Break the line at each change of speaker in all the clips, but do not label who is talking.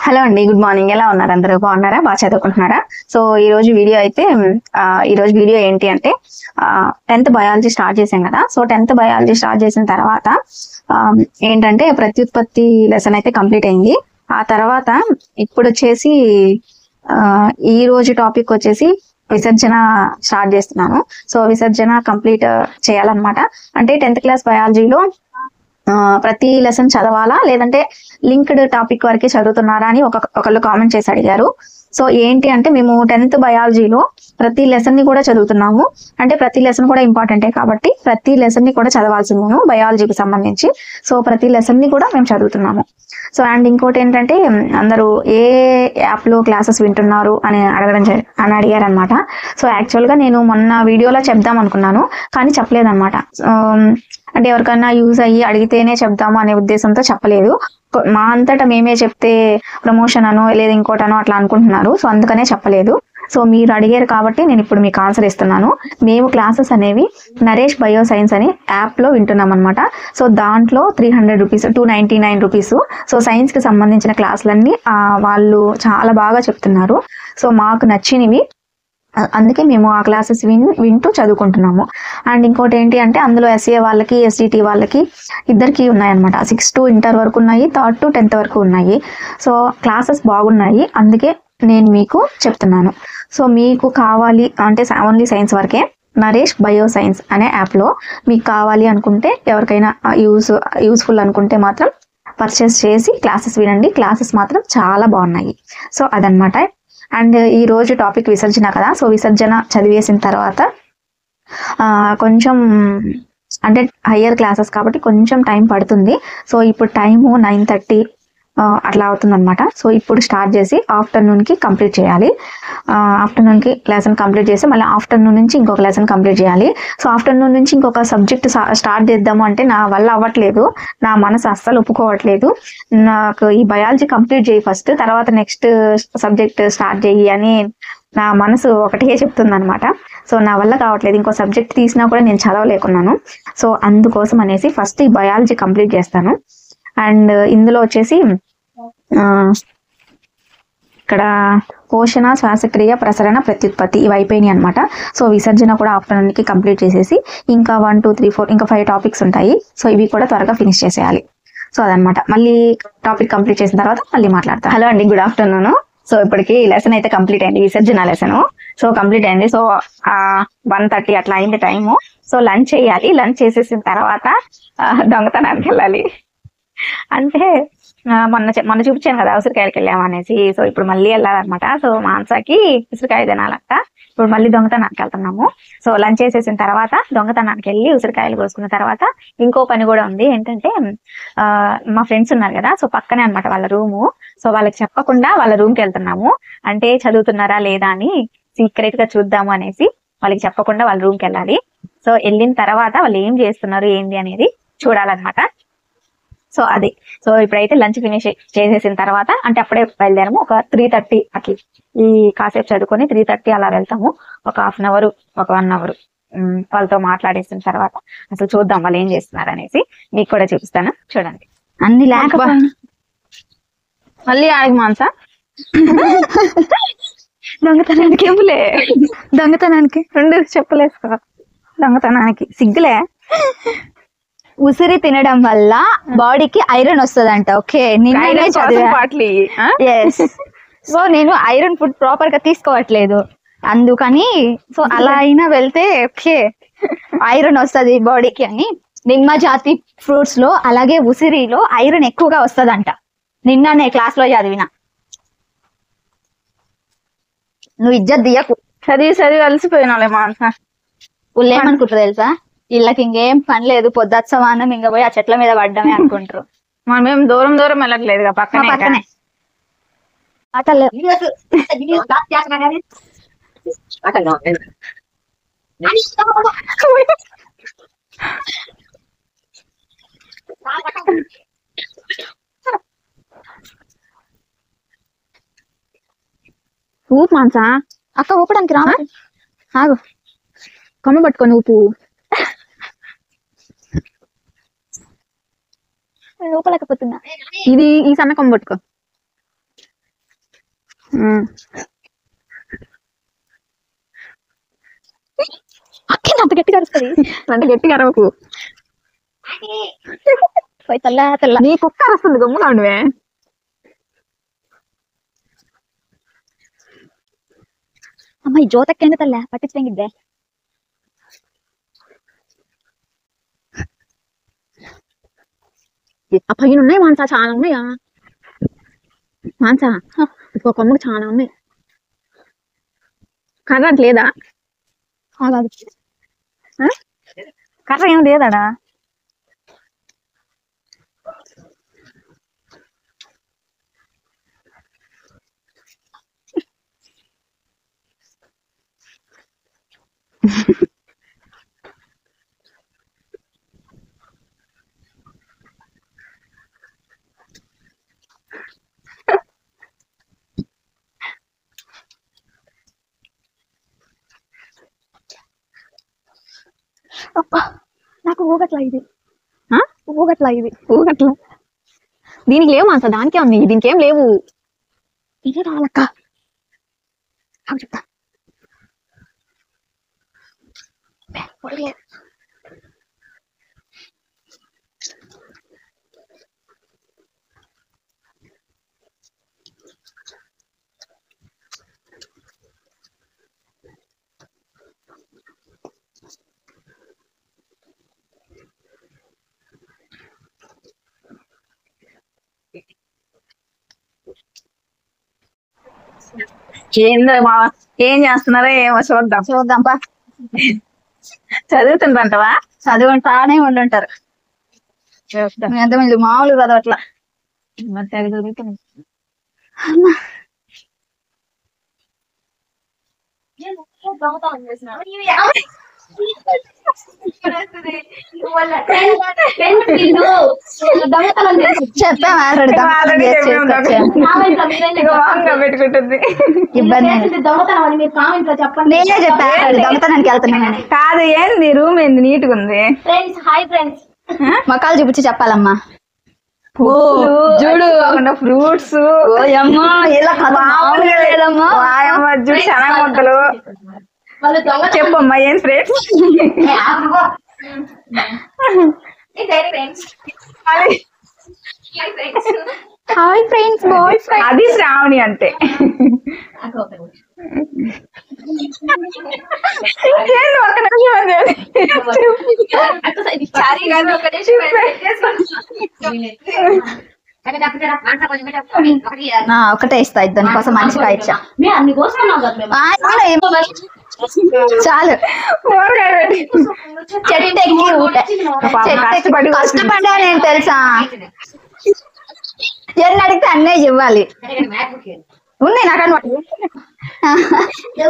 Hello అండి, good morning. ఎలా ఉన్నారు? అందరూ బాగున్నారా? బాగా చదువుకుంటున్నారా? సో ఈ రోజు వీడియో ఏంటి అంటే 10th బయాలజీ స్టార్ట్ చేసాం కదా. సో 10th బయాలజీ స్టార్ట్ చేసిన తర్వాత ఏంటంటే ప్రత్యుత్పత్తి లెసన్ అయితే కంప్లీట్ అయింది. ఆ తర్వాత ఇప్పుడు వచ్చేసి ఈ రోజు టాపిక్ వచ్చేసి విసర్జన స్టార్ట్ చేస్తున్నాను. సో విసర్జన కంప్లీట్ చేయాలన్నమాట. అంటే 10th క్లాస్ బయాలజీలో ప్రతి లెసన్ చదవాలా లేదంటే లింక్డ్ టాపిక్ వరకే చదువుతున్నారా అని ఒకళ్ళు కామెంట్ చేసి అడిగారు. సో ఏంటి అంటే మేము 10th బయాలజీలో ప్రతి లెసన్ ని కూడా చదువుతున్నాము. అంటే ప్రతి లెసన్ కూడా ఇంపార్టెంటే కాబట్టి ప్రతి లెసన్ ని కూడా చదవాల్సిందేను బయాలజీకి సంబంధించి. సో ప్రతి లెసన్ ని కూడా మేము చదువుతున్నాము. సో అండ్ ఇంకోటి ఏంటంటే అందరూ ఏ యాప్ లో క్లాసెస్ వింటున్నారు అని అడిగారు అనమాట. సో యాక్చువల్ గా నేను మొన్న వీడియోలో చెప్దాం అనుకున్నాను కానీ చెప్పలేదన్నమాట. అంటే ఎవరికైనా యూజ్ అయ్యి అడిగితేనే చెప్దాము అనే ఉద్దేశంతో చెప్పలేదు. మా అంతటా మేమే చెప్తే ప్రమోషన్ అనో లేదా ఇంకోటనో అట్లా అనుకుంటున్నారు. సో అందుకనే చెప్పలేదు. సో మీరు అడిగారు కాబట్టి నేను ఇప్పుడు మీకు ఆన్సర్ ఇస్తున్నాను. మేము క్లాసెస్ అనేవి నరేష్ బయో సైన్స్ అనే యాప్ లో వింటున్నాం అనమాట. సో దాంట్లో 300 రూపీస్, 299 రూపీస్. సో సైన్స్ కి సంబంధించిన క్లాసులన్నీ వాళ్ళు చాలా బాగా చెప్తున్నారు. సో మాకు నచ్చినవి, అందుకే మేము ఆ క్లాసెస్ వింటూ చదువుకుంటున్నాము. అండ్ ఇంకోటి ఏంటి అంటే అందులో ఎస్ఏ వాళ్ళకి ఎస్డిటి వాళ్ళకి ఇద్దరికి ఉన్నాయన్నమాట. 6 to ఇంటర్ వరకు ఉన్నాయి, 3rd to 10th వరకు ఉన్నాయి. సో క్లాసెస్ బాగున్నాయి, అందుకే నేను మీకు చెప్తున్నాను. సో మీకు కావాలి అంటే ఓన్లీ సైన్స్ వరకే నరేష్ బయో సైన్స్ అనే యాప్లో మీకు కావాలి అనుకుంటే, ఎవరికైనా యూస్ఫుల్ అనుకుంటే మాత్రం పర్చేస్ చేసి క్లాసెస్ వినండి. క్లాసెస్ మాత్రం చాలా బాగున్నాయి. సో అదనమాట. అండ్ ఈ రోజు టాపిక్ విసర్జన కదా. సో విసర్జన చదివేసిన తర్వాత కొంచెం అంటే హయ్యర్ క్లాసెస్ కాబట్టి కొంచెం టైం పడుతుంది. సో ఇప్పుడు టైము 9:30 అట్లా అవుతుందన్నమాట. సో ఇప్పుడు స్టార్ట్ చేసి ఆఫ్టర్నూన్కి కంప్లీట్ చేయాలి. ఆఫ్టర్నూన్కి లెసన్ కంప్లీట్ చేసి మళ్ళీ ఆఫ్టర్నూన్ నుంచి ఇంకొక లెసన్ కంప్లీట్ చేయాలి. సో ఆఫ్టర్నూన్ నుంచి ఇంకొక సబ్జెక్ట్ స్టార్ట్ చేద్దాము అంటే నా వల్ల అవ్వట్లేదు, నా మనసు అస్సలు ఒప్పుకోవట్లేదు. నాకు ఈ బయాలజీ కంప్లీట్ చేయి ఫస్ట్, తర్వాత నెక్స్ట్ సబ్జెక్ట్ స్టార్ట్ చేయి అని నా మనసు ఒకటే చెప్తుంది అనమాట. సో నా వల్ల కావట్లేదు. ఇంకో సబ్జెక్ట్ తీసినా కూడా నేను చదవలేకున్నాను. సో అందుకోసం అనేసి ఫస్ట్ ఈ బయాలజీ కంప్లీట్ చేస్తాను. అండ్ ఇందులో వచ్చేసి ఇక్కడ పోషణ, శ్వాసక్రియ, ప్రసరణ, ప్రత్యుత్పత్తి ఇవి అయిపోయినాయి అనమాట. సో విసర్జన కూడా ఆఫ్టర్నూన్కి కంప్లీట్ చేసేసి ఇంకా 1, 2, 3, 4 ఇంకా 5 టాపిక్స్ ఉంటాయి. సో ఇవి కూడా త్వరగా ఫినిష్ చేసేయాలి. సో అదనమాట. మళ్ళీ టాపిక్ కంప్లీట్ చేసిన తర్వాత మళ్ళీ మాట్లాడతాను. హలో అండి, గుడ్ ఆఫ్టర్నూన్. సో ఇప్పటికి లెసన్ అయితే కంప్లీట్ అయింది, విసర్జన లెసన్. సో కంప్లీట్ అయింది. సో 1:30 అట్లా అయింది టైము. సో లంచ్ చేయాలి. లంచ్ చేసేసిన తర్వాత దొంగతనానికి వెళ్ళాలి. అంటే మొన్న చూపించాను కదా ఉసిరికాయలకి వెళ్ళాము అనేసి. సో ఇప్పుడు మళ్ళీ వెళ్ళాలన్నమాట. సో మాంసాకి ఉసిరికాయ తినాలంట. ఇప్పుడు మళ్ళీ దొంగతనానికి వెళ్తున్నాము. సో లంచ్ చేసేసిన తర్వాత దొంగతనానికి వెళ్ళి ఉసిరికాయలు కోసుకున్న తర్వాత ఇంకో పని కూడా ఉంది. ఏంటంటే మా ఫ్రెండ్స్ ఉన్నారు కదా, సో పక్కనే అనమాట వాళ్ళ రూము. సో వాళ్ళకి చెప్పకుండా వాళ్ళ రూమ్కి వెళ్తున్నాము. అంటే చదువుతున్నారా లేదా అని సీక్రెట్ గా చూద్దాము అనేసి వాళ్ళకి చెప్పకుండా వాళ్ళ రూమ్కి వెళ్ళాలి. సో వెళ్ళిన తర్వాత వాళ్ళు ఏం చేస్తున్నారు ఏంటి అనేది చూడాలన్నమాట. సో అది. సో ఇప్పుడైతే లంచ్ ఫినిష్ చేసేసిన తర్వాత, అంటే అప్పుడే బయలుదేరము, ఒక 3:30 అట్లా ఈ కాసేపు చదువుకొని 3:30 అలా వెళ్తాము. ఒక 1/2 అవర్, ఒక 1 అవర్ వాళ్ళతో మాట్లాడేసిన తర్వాత అసలు చూద్దాం వాళ్ళు ఏం చేస్తున్నారు అనేసి మీకు కూడా చూపిస్తాను. చూడండి.
అన్ని లేకపోతే
మళ్ళీ ఆడికి మాంసా
దొంగతనానికి
ఏములే,
దొంగతనానికి
2 చెప్పులేసుకో. దొంగతనానికి సిగ్గులే.
ఉసిరి తినడం వల్ల బాడీకి ఐరన్ వస్తుందంట. ఓకే, నిన్ననే చదివా. సో నేను ఐరన్ ఫుడ్ ప్రాపర్ గా తీసుకోవట్లేదు, అందుకని సో అలా అయినా వెళ్తే ఓకే ఐరన్ వస్తుంది బాడీకి అని. నిమ్మ జాతి ఫ్రూట్స్ లో అలాగే ఉసిరిలో ఐరన్ ఎక్కువగా వస్తుందంట. నిన్ననే క్లాస్ లో చదివిన. నువ్వు ఇజ్జత్ దియకు.
చదివి అలసిపోయినాలే మాంస.
వాళ్ళు ఏమనుకుంటారు తెలుసా, వీళ్ళకి ఇంకేం పని లేదు, పొద్దుత్సవానం ఇంకా పోయి ఆ చెట్ల మీద పడ్డమే అనుకుంటారు.
మనం దూరం వెళ్ళట్లేదు పక్కనే. ఊపు మాంసా.
అక్క ఊపడానికి రా.
ఆగు, కొమ్మ పట్టుకొని ఊపు.
ఊపలేకపోతున్నా.
ఇది ఈ సన్న కొమ్మ పట్టుకో.
అక్కింది అంత గట్టిగా అరుస్తుంది.
అంటే గట్టిగా అరవకు.
పోయి తెల్ల తెల్ల
నీ కుక్క అరుస్తుంది, గమ్ముగా ఉండవే.
అమ్మాయి జ్యోతక్కేంది తల్ల పట్టించంగిద్దే.
ఆ పైన ఉన్నాయి మాన్సా, చాలా ఉన్నాయా మాన్సా? ఇంకో కొమ్మకు చాలా ఉన్నాయి. కర్ర అంటే లేదా? కర్ర ఏం లేదాడా?
నాకు ఊగట్లా ఇది, ఊగట్లా ఇది,
ఊగట్లా. దీనికి లేవు మాన్సా, దానికే ఉంది, దీనికి ఏం లేవు.
ఇది రావాలక్క. చెప్తా
ఏందో ఏం చేస్తున్నారో ఏమో చూద్దాం.
చూద్దాంపా.
చదువుతుంటావా?
చదువుతానే ఉండుంటారు. ఎంతమంది మామూలు కదా అట్లా.
పెట్టుకుంటుంది.
నేనే చెప్పా దొంగతనానికి వెళ్తున్నానని.
కాదు, ఏంది రూమ్ ఏంది నీట్గా ఉంది.
మొక్కలు చూపించి చెప్పాలమ్మా.
చూడు ఫ్రూట్స్, చూడు శనగ ముద్దలు. చెప్పమ్మా ఏం friends?
Hi friends, bye friends.
అది శ్రావణి అంటే. ఒక
ఒకటే ఇస్తా, దాని కోసం మంచిగా ఇచ్చా. చాలు. చెట్టు ఎక్కి కష్టపడ్డా నేను తెలుసా. ఎన్ని అడిగితే అన్నీ ఇవ్వాలి. ఉన్నాయి నాకన్నా.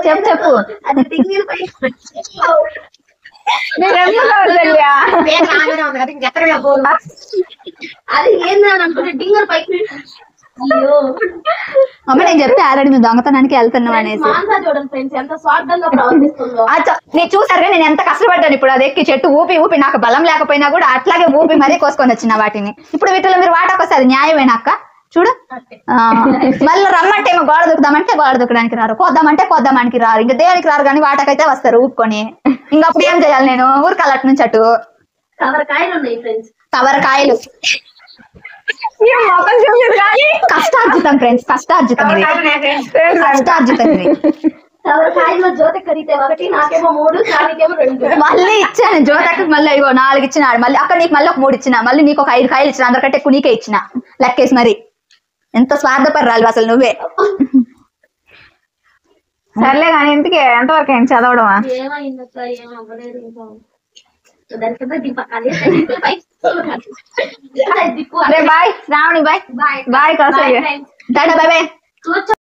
చెప్పు చెప్పు. అమ్మ నేను చెప్తే ఆల్రెడీ మేము దొంగతనానికి వెళ్తున్నాం అనేసి. నేను చూసారు నేను ఎంత కష్టపడ్డాను. ఇప్పుడు అది ఎక్కి చెట్టు ఊపి ఊపి నాకు బలం లేకపోయినా కూడా అట్లాగే ఊపి మరీ కోసుకొని వచ్చిన వాటిని. ఇప్పుడు వీటిలో మీరు వాటాకు అది న్యాయమేనా అక్క? చూడు, మళ్ళీ రమ్మంటే ఏమో గోడ దూకుదామంటే గోడ దూకడానికి రారు, కోద్దామంటే కోద్దామానికి రారు, ఇంకా దేనికి రారు కానీ వాటకైతే వస్తారు ఊపుకొని. ఇంకా అప్పుడు ఏం చేయాలి నేను? ఊరికాల అటు నుంచి అటు కవరకాయలు. కష్టార్జితం ఫ్రెండ్స్, కష్టార్జితం ఇది, కష్టార్జితం ఇది. మళ్ళీ ఇచ్చాను జ్యోతకు, మళ్ళీ ఇగో 4 ఇచ్చినాడు. మళ్ళీ అక్కడ నీకు మళ్ళీ ఒక 3 ఇచ్చిన, మళ్ళీ నీకు ఒక 5 కాయలు ఇచ్చిన. అందరికంటే ఎక్కువ నీకే ఇచ్చిన లెక్కేసి. మరి ఎంత స్వార్థపరాలు అసలు నువ్వే.
సర్లే కానీ ఇంతకీ ఎంతవరకు అయింది చదవడమా? Bye Shravani, bye bye. Bye.